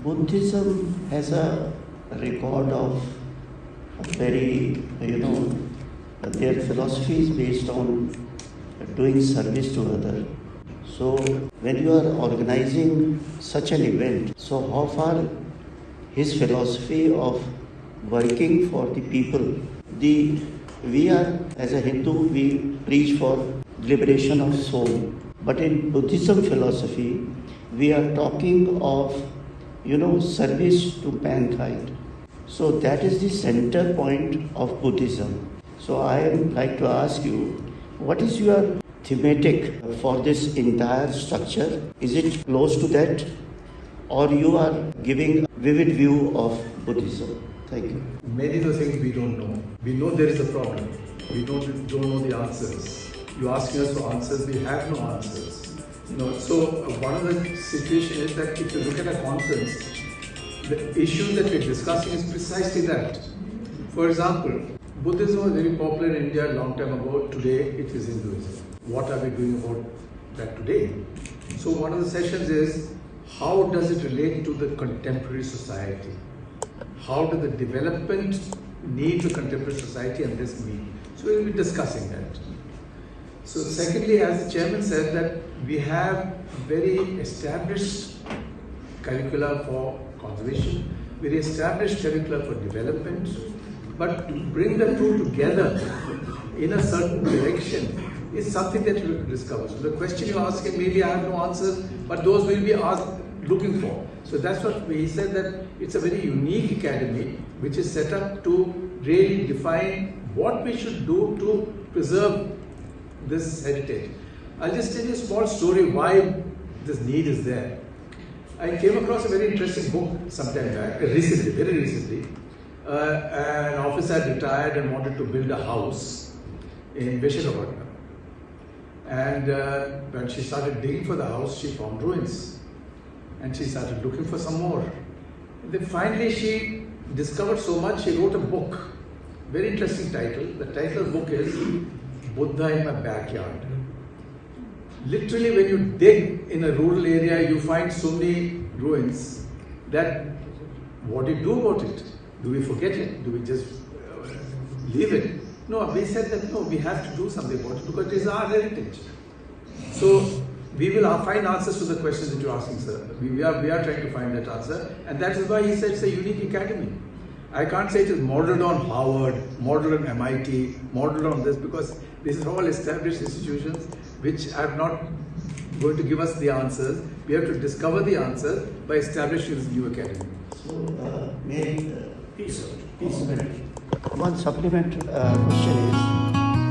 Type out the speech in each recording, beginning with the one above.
Buddhism has a record of a very, their philosophy is based on doing service to others. So when you are organizing such an event, so how far his philosophy of working for the people, we are, as a Hindu, we preach for liberation of soul. But in Buddhism philosophy, we are talking of, service to mankind. So that is the center point of Buddhism. So I would like to ask you, what is your thematic for this entire structure? Is it close to that, or you are giving a vivid view of Buddhism? Thank you. Many of the things we don't know. We know there is a problem. We don't know the answers. You ask us for answers, we have no answers. So one of the situations is that if you look at a conference, the issue that we're discussing is precisely that. For example, Buddhism was very popular in India a long time ago. Today it is Hinduism. What are we doing about that today? So one of the sessions is, how does it relate to the contemporary society? How do the development needs of contemporary society and this meet? So we'll be discussing that. So secondly, as the chairman said, that we have very established curricula for conservation, very established curricula for development, but to bring the two together in a certain direction is something that we will discover. So the question you're asking, maybe I have no answers, but those will be asked, looking for. So that's what he said, that it's a very unique academy which is set up to really define what we should do to preserve this heritage. I'll just tell you a small story why this need is there. I came across a very interesting book sometime back, very recently. An officer had retired and wanted to build a house in Visakhapatnam. And when she started digging for the house, she found ruins. And she started looking for some more. And then finally she discovered so much, she wrote a book. Very interesting title. The title of the book is Buddha in My Backyard. Literally, when you dig in a rural area, you find so many ruins that what do you do about it? Do we forget it? Do we just leave it? No, we said that no, we have to do something about it because it is our heritage. So we will find answers to the questions that you're asking, sir. We are trying to find that answer, and that is why he said it's a unique academy. I can't say it is modeled on Harvard, modeled on MIT, modeled on this, because these are all established institutions which are not going to give us the answers. We have to discover the answers by establishing this new academy. So, please. One supplement question is,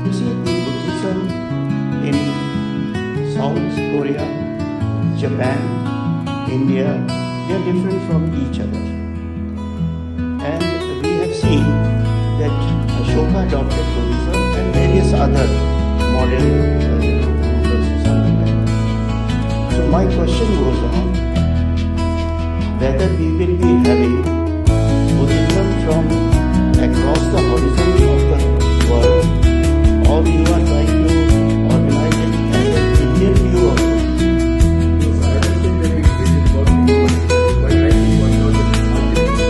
you see, the Buddhism in South Korea, Japan, India, they are different from each other. And we have seen that Ashoka adopted Buddhism and various other modern rulers or something like that. So my question goes on, whether we will be having Buddhism from across the horizon of the world, or you are trying to organize it as an Indian view of it. I don't think that we visit about people quite rightly point out that it's not different.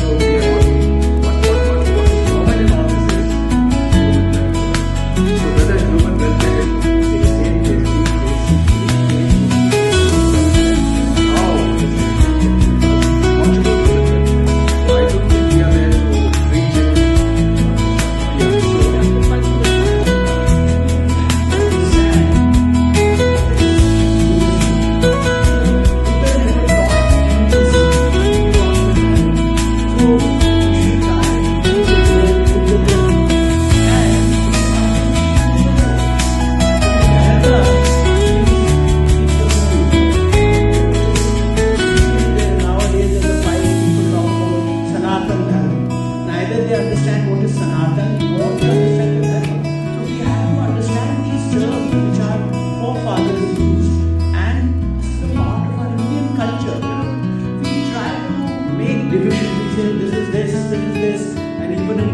So we are what is common in all this is human welfare. So whether human welfare is extended how contribute to the welfare. I don't think we are there to preach it.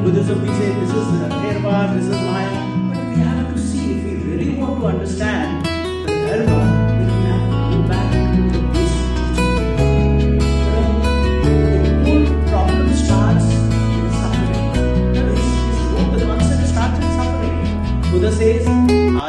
Buddhism, we say this is Therva, this is Maya. But we have to see, if we really want to understand the Dharma, then we have to go back to the basics.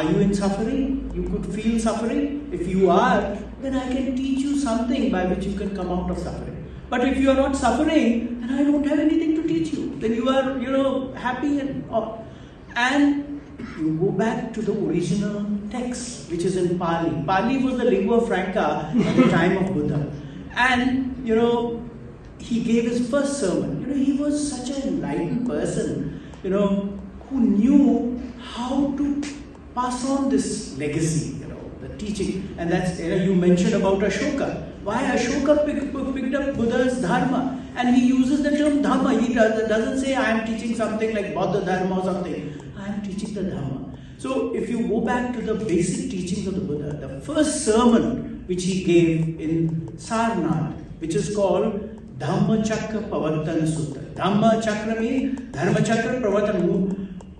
Are you in suffering? You could feel suffering? If you are, then I can teach you something by which you can come out of suffering. But if you are not suffering, then I don't have anything to teach you. Then you are, happy and you go back to the original text, which is in Pali. Pali was the lingua franca at the time of Buddha. And, he gave his first sermon. He was such an enlightened person, who knew how to pass on this legacy, the teaching. And that's, you mentioned about Ashoka. Why Ashoka picked up Buddha's Dharma? And he uses the term Dharma. He doesn't say, I am teaching something like Buddha Dharma or something. I am teaching the Dharma. So if you go back to the basic teachings of the Buddha, the first sermon which he gave in Sarnath, which is called Dhamma Chakra Pavartana Sutta. Dhamma Chakra means Dharma Chakra Pavartana,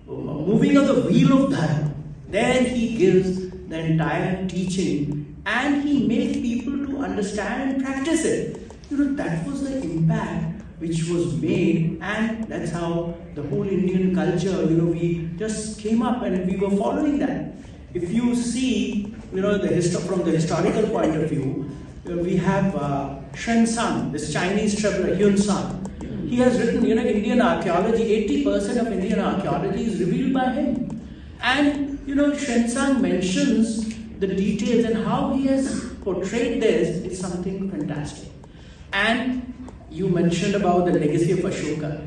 moving of the wheel of Dharma. There he gives the entire teaching and he makes people to understand and practice it. That was the impact which was made, and that's how the whole Indian culture, we just came up and we were following that. If you see, from the historical point of view, we have Shenzhen, this Chinese traveler, Hyun San. He has written, Indian archaeology, 80% of Indian archaeology is revealed by him. And, Shenzhen mentions the details and how he has portrayed this is something fantastic. And you mentioned about the legacy of Ashoka.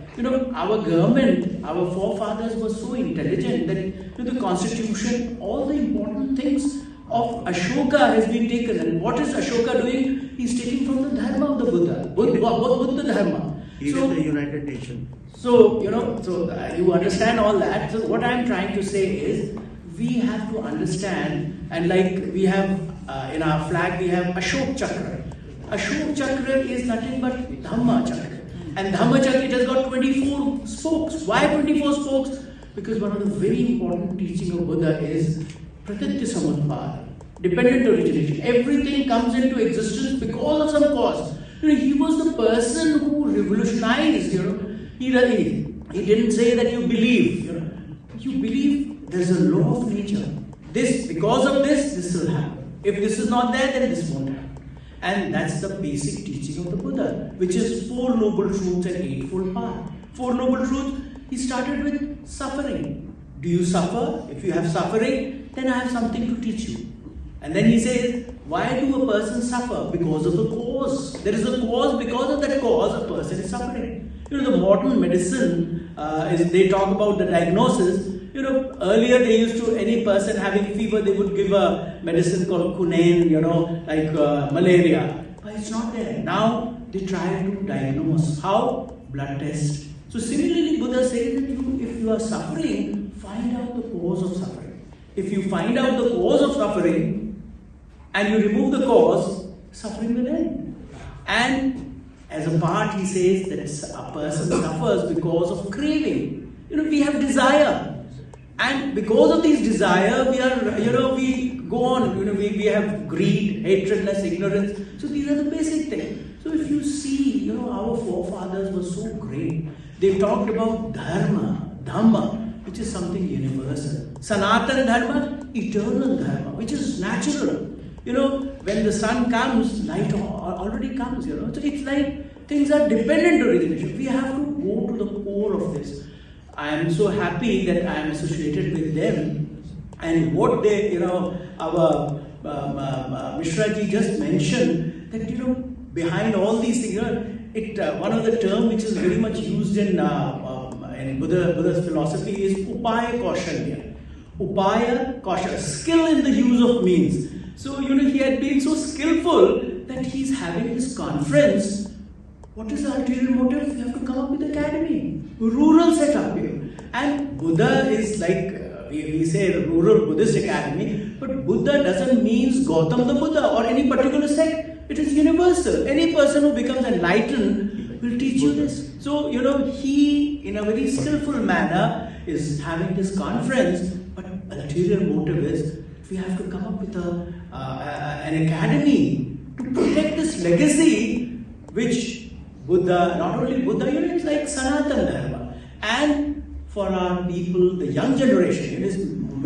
Our government, our forefathers were so intelligent that the constitution, all the important things of Ashoka has been taken. And what is Ashoka doing? He's taking from the Dharma of the Buddha, Buddha Dharma. Even the United Nations. So, you understand all that. So what I'm trying to say is, we have to understand, and like we have in our flag, we have Ashok Chakra. Ashok Chakra is nothing but Dhamma Chakra. And Dhamma Chakra, it has got 24 spokes. Why 24 spokes? Because one of the very important teaching of Buddha is Pratitya Samutpada, dependent origination. Everything comes into existence because of some cause. He was the person who revolutionized, He didn't say that you believe, You believe there's a law of nature. Because of this will happen. If this is not there, then this won't happen. And that's the basic teaching of the Buddha, which is 4 noble truths and 8-fold path. 4 noble truths, he started with suffering. Do you suffer? If you have suffering, then I have something to teach you. And then he says, why do a person suffer? Because of the cause. There is a cause, because of that cause, a person is suffering. The modern medicine, they talk about the diagnosis. Earlier they used to, any person having fever, they would give a medicine called quinine, like malaria. But it's not there. Now they try to diagnose. How? Blood test. So similarly, Buddha says that if you are suffering, find out the cause of suffering. If you find out the cause of suffering, and you remove the cause, suffering will end. And as a part, he says that a person suffers because of craving. We have desire. And because of these desire, we are, we go on, we have greed, hatredness, ignorance. So these are the basic things. So if you see, our forefathers were so great. They talked about Dharma, Dhamma, which is something universal. Sanatana Dharma, eternal Dharma, which is natural. When the sun comes, night already comes, So it's like things are dependent origination. We have to go to the core of this. I am so happy that I am associated with them. And what they, our Mishra ji just mentioned, that, behind all these things, one of the terms which is very much used in Buddha's philosophy is Upaya Kaushalya. Upaya Kaushalya, skill in the use of means. So, he had been so skillful that he's having this conference. What is the ulterior motive? You have to come up with academy. Rural setup here. And Buddha is like, we say rural Buddhist academy, but Buddha doesn't mean Gautam the Buddha or any particular sect. It is universal. Any person who becomes enlightened will teach you this. So, he, in a very skillful manner, is having this conference, but ulterior motive is, we have to come up with an academy to protect this legacy, which Buddha, not only Buddha, it's like Sanatana Dharma. And for our people, the young generation. It is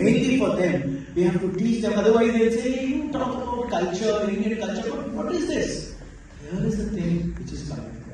mainly for them. We have to teach them. Otherwise, they'll say, hey, you talk about culture, Indian culture, but what is this? Here is the thing which is coming.